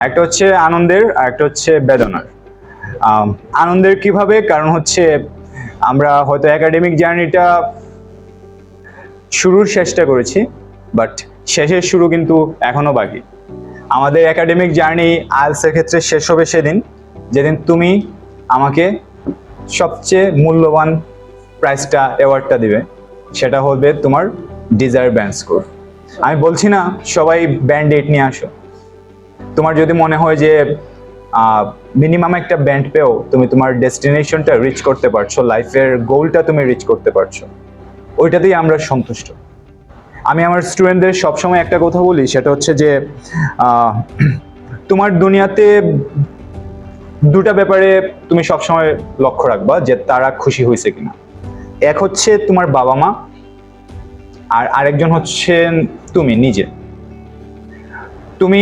একটা হচ্ছে আনন্দের আর একটা হচ্ছে বেদনার। আনন্দের কিভাবে, কারণ হচ্ছে আমরা হয়তো একাডেমিক জার্নিটা শুরুর চেষ্টা করেছি, বাট শেষের শুরু কিন্তু এখনো বাকি। আমাদের একাডেমিক জার্নি আইএলটিএস ক্ষেত্রে শেষ হবে সেদিন যেদিন তুমি আমাকে সবচেয়ে মূল্যবান প্রাইজটা, অ্যাওয়ার্ডটা দিবে। সেটা হবে তোমার ডিজায়ার ব্যান্ড স্কোর। আমি বলছি না সবাই ব্যান্ড 8 নিয়ে আসো। তোমার যদি মনে হয় যে মিনিমাম একটা ব্যান্ড পেও তুমি তোমার ডেস্টিনেশনটা রিচ করতে পারছো, লাইফের গোলটা তুমি রিচ করতে পারছো, ওইটাতেই আমরা সন্তুষ্ট। আমি আমার স্টুডেন্টদের সবসময় একটা কথা বলি, সেটা হচ্ছে যে তোমার দুনিয়াতে দুটা ব্যাপারে তুমি সবসময় লক্ষ্য রাখবা যে তারা খুশি হয়েছে কিনা। এক হচ্ছে তোমার বাবা মা, আর আরেকজন হচ্ছে তুমি নিজে। তুমি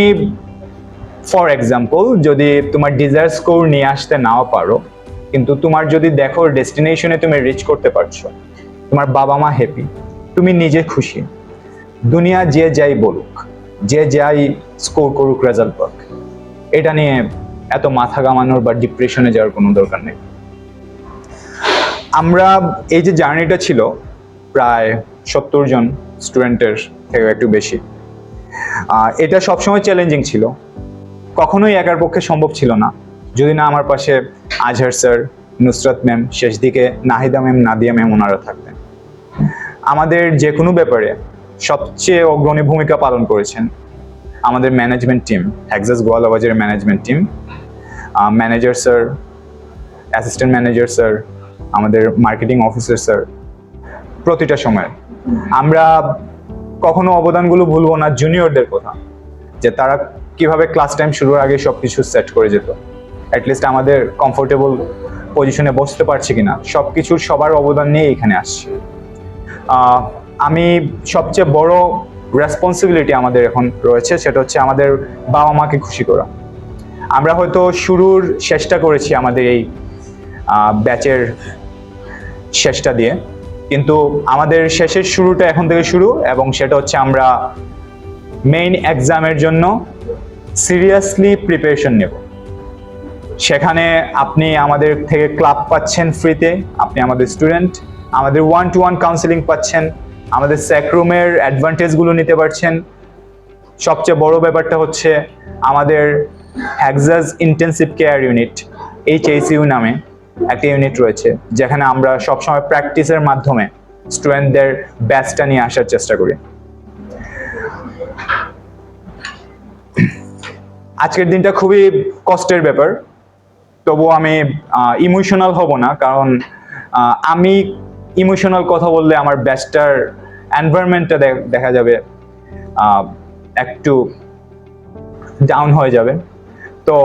ফর এক্সাম্পল যদি তোমার ডিজায়ার স্কোর নিয়ে আসতে নাও পারো, কিন্তু তোমার যদি দেখো ডেস্টিনেশনে তুমি রিচ করতে পারছো, তোমার বাবা মা হ্যাপি, তুমি নিজে খুশি, দুনিয়া যে যাই বলুক, যে যাই স্কোর করুক, রেজাল্ট পাক, এটা নিয়ে এত মাথা ঘামানোর বা ডিপ্রেশনে যাওয়ার কোনো দরকার নেই। আমরা এই যে জার্নিটা ছিল প্রায় 70 জন স্টুডেন্টের থেকে একটু বেশি, এটা সবসময় চ্যালেঞ্জিং ছিল, কখনোই একার পক্ষে সম্ভব ছিল না যদি না আমার পাশে আজহার স্যার, নুসরাত ম্যাম, শেষ দিকে নাহিদা ম্যাম, নাদিয়া ম্যাম ওনারা থাকতেন। আমাদের যে কোনো ব্যাপারে সবচেয়ে অগ্রণী ভূমিকা পালন করেছেন আমাদের ম্যানেজমেন্ট টিম, হেক্সাস গোয়ালা বাজারের management team, manager sir, assistant manager sir, আমাদের মার্কেটিং অফিসার স্যার। প্রতিটা সময় আমরা কখনো অবদানগুলো ভুলবো না জুনিয়রদের কথা, যে তারা কিভাবে ক্লাস টাইম শুরুর আগে সবকিছু সেট করে যেত, অ্যাটলিস্ট আমাদের কমফোর্টেবল পজিশনে বসতে পারছি কিনা, সবকিছুর সবার অবদান নিয়ে এখানে আসছি। আমি সবচেয়ে বড় রেসপন্সিবিলিটি আমাদের এখন রয়েছে, সেটা হচ্ছে আমাদের বাবা মাকে খুশি করা। আমরা হয়তো শুরুর চেষ্টা করেছি আমাদের এই ব্যাচের শেষটা দিয়ে, কিন্তু আমাদের শেষের শুরুটা এখন থেকে শুরু, এবং সেটা হচ্ছে আমরা মেইন এক্সামের জন্য সিরিয়াসলি প্রিপারেশন নেব। সেখানে আপনি আমাদের থেকে ক্লাব পাচ্ছেন ফ্রিতে, আপনি আমাদের স্টুডেন্ট, আমাদের 1-to-1 কাউন্সিলিং পাচ্ছেন, আমাদের স্যাকরুমের অ্যাডভান্টেজগুলো নিতে পারছেন। সবচেয়ে বড় ব্যাপারটা হচ্ছে আমাদের হেক্সাস ইন্টেন্সিভ কেয়ার ইউনিট, HICU নামে একটা ইউনিট রয়েছে, যেখানে আমরা সবসময় প্র্যাকটিসের মাধ্যমে স্টুডেন্টদের ব্যাচটা নিয়ে আসার চেষ্টা করি। আজকের দিনটা খুবই কষ্টের ব্যাপার, তবুও আমি ইমোশনাল হব না, কারণ আমি ইমোশনাল কথা বললে আমার ব্যাচটার এনভায়রনমেন্টটা দেখা যাবে একটু ডাউন হয়ে যাবে। তো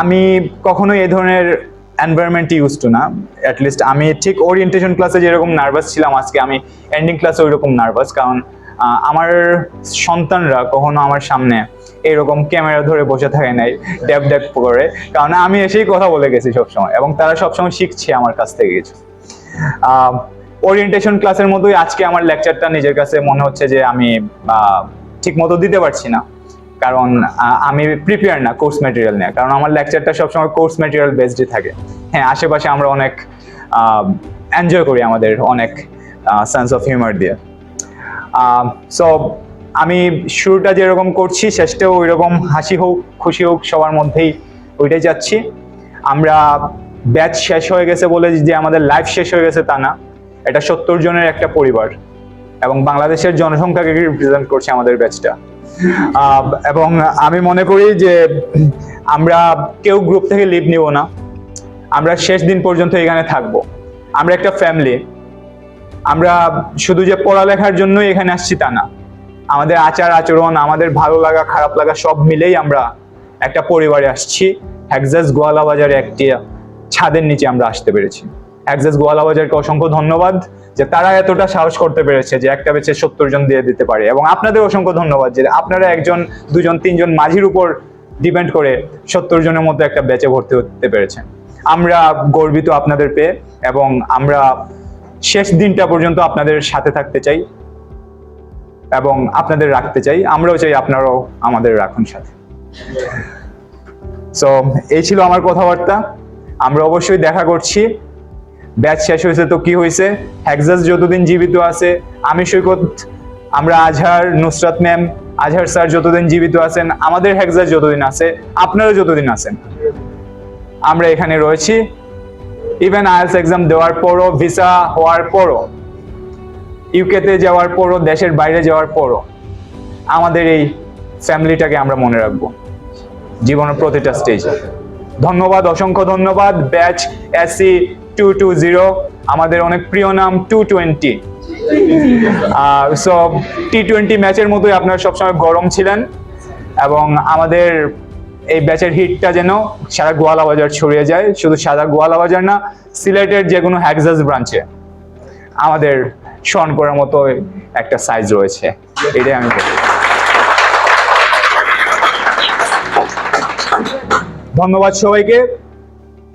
আমি কখনোই এই ধরনের এনভায়রনমেন্ট ইউজ টু না। অ্যাটলিস্ট আমি ঠিক ওরিয়েন্টেশন ক্লাসে যেরকম নার্ভাস ছিলাম, আজকে আমি এন্ডিং ক্লাসে ওইরকম নার্ভাস, কারণ আমার সন্তানরা কখনো আমার সামনে এরকম ক্যামেরা ধরে বসে থাকে নাই ড্যাব ড্যাব করে, কারণ আমি এসেই কথা বলে গেছি সবসময়, এবং তারা সবসময় শিখছে আমার কাছ থেকে কিছু। ওরিয়েন্টেশন ক্লাসের মতোই আজকে আমার লেকচারটা নিজের কাছে মনে হচ্ছে যে আমি ঠিক মতো দিতে পারছি না, কারণ আমি প্রিপেয়ার না কোর্স ম্যাটেরিয়াল নিয়ে, কারণ আমার লেকচারটা সবসময় কোর্স ম্যাটেরিয়াল বেসডই থাকে। হ্যাঁ, আশেপাশে আমরা অনেক এনজয় করি আমাদের অনেক সেন্স অফ হিউমার দিয়ে। সো আমি শুরুটা যেরকম করছি শেষটাও ওই রকম হাসি হোক খুশি হোক সবার মধ্যেই, ওইটাই যাচ্ছি। আমরা ব্যাচ শেষ হয়ে গেছে বলে যে আমাদের লাইফ শেষ হয়ে গেছে তা না, এটা 70 জনের একটা পরিবার, এবং বাংলাদেশের জনসংখ্যাকে রিপ্রেজেন্ট করছে আমাদের ব্যাচটা। এবং আমি মনে করি যে আমরা কেউ গ্রুপ থেকে লিভ নিব না, আমরা শেষ দিন পর্যন্ত এখানে থাকবো। আমরা একটা ফ্যামিলি, আমরা শুধু যে পড়ালেখার জন্যই এখানে আসছি তা না, আমাদের আচার আচরণ, আমাদের ভালো লাগা খারাপ লাগা সব মিলেই আমরা একটা পরিবারে আসছি। হেক্সাস গোয়ালা বাজারে একটি ছাদের নিচে আমরা আসতে পেরেছি। হেক্সাস গোয়ালা বাজারকে অসংখ্য ধন্যবাদ যে তারা এতটা সাহস করতে পেরেছে যে একটা ব্যাচে 70 জন দিয়ে দিতে পারে, এবং আপনাদের অসংখ্য ধন্যবাদ যে আপনারা 1 জন 2 জন 3 জন মাঝির উপর ডিপেন্ড করে 70 জনের মধ্যে একটা ব্যাচে ভর্তি হতে পেরেছেন। আমরা গর্বিত আপনাদের পেয়ে, এবং আমরা শেষ দিনটা পর্যন্ত আপনাদের সাথে থাকতে চাই এবং আপনাদের রাখতে চাই। আমরাও চাই আপনারাও আমাদের রাখুন সাথে। সো এই ছিল আমার কথাবার্তা। আমরা অবশ্যই দেখা করছি। ব্যাচ শেষ হয়েছে তো কি হয়েছে, হেক্সাস যতদিন জীবিত আছে, আমি সৈকত, আমরা আজহার, নুসরাত ম্যাম, আজহার স্যার যতদিন জীবিত আছেন, আমাদের হেক্সাস যতদিন আছে, আপনারা যতদিন আছেন, আমরা এখানে রয়েছি। ইভেন আইএলটিএস এক্সাম দেওয়ার পরও, ভিসা হওয়ার পরও, ইউকেতে যাওয়ার পরও, দেশের বাইরে যাওয়ার পরও আমাদের এই ফ্যামিলিটাকে আমরা মনে রাখবো জীবনের প্রতিটা স্টেজে। ধন্যবাদ, অসংখ্য ধন্যবাদ। ব্যাচ এসসি 220, আমাদের অনেক প্রিয় নাম 220। সো T20 ম্যাচের মতোই আপনারা সবসময় গরম ছিলেন, এবং আমাদের এই ব্যাচের হিটটা যেন সারা গোয়ালা বাজার ছড়িয়ে যায়। শুধু সারা গোয়ালা বাজার না, সিলেটের যে কোনো হেক্সাস ব্রাঞ্চে আমাদের শন করার মতো একটা সাইজ রয়েছে, এটাই আমি বলি। ধন্যবাদ সবাইকে।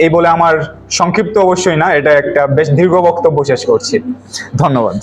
এই বলে আমার সংক্ষিপ্ত অবশ্যই না, এটা একটা বেশ দীর্ঘ বক্তব্য শেষ করছি। ধন্যবাদ।